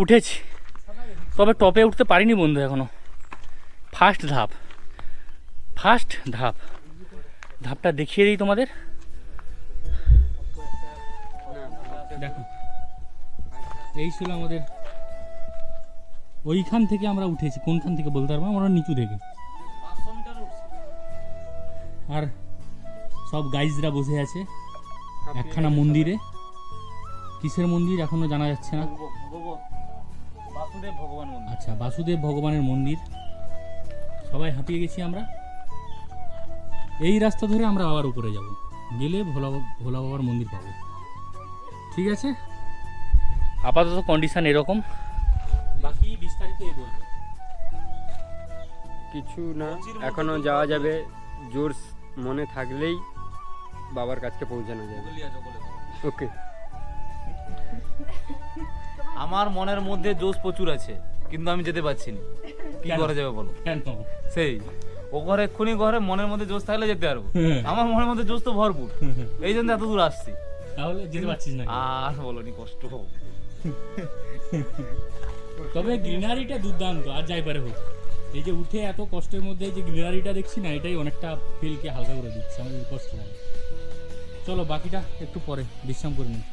উঠেছি, তবে টপে উঠতে পারিনি বন্ধু এখনো। ফার্স্ট ধাপটা দেখিয়ে দিই তোমাদের। দেখো, এই ছিল আমাদের, ওইখান থেকে আমরা উঠেছি। কোনখান থেকে বলতে পারবো, আমরা নিচু থেকে। আর সব গাইজরা বসে আছে একখানা মন্দিরে। কিসের মন্দির এখনো জানা যাচ্ছে না। আচ্ছা, বাসুদেব ভগবানের মন্দির। সবাই হাঁপিয়ে গেছি আমরা। এই রাস্তা ধরে আমরা আবার উপরে যাব, গেলে ভোলা বাবার মন্দির পাবো। ঠিক আছে, আপাতত কন্ডিশন এরকম, বাকি বিস্তারিত এই বলবো। কিছু না, এখনো যাওয়া যাবে। জোর মনে থাকলেই বাবার কাছে পৌঁছানো যাবে। ওকে। আমার মনের মধ্যে জোশ প্রচুর আছে, কিন্তু আমি যেতে পারছি না। কি করা যাবে বলো? সেই ও ঘরে এক্ষুনি ঘরে মনের মধ্যে জোশ থাকলে যেতে পারবো, আমার মনের মধ্যে জোশ তো ভরপুর, এই জন্য এত দূর আসছি। তাহলে যেতে পারছিস না আর বলনি, কষ্ট হোক। তবে গ্রিনারিটা দুর্দান্ত, আর যাই পারে হোক। এই যে উঠে এত কষ্টের মধ্যে এই যে গ্রিনারিটা দেখছি না, এটাই অনেকটা ফিলকে হালকা করে দিচ্ছে, আমাদের কষ্ট লাগে। চলো বাকিটা একটু পরে বিশ্রাম করে নিই।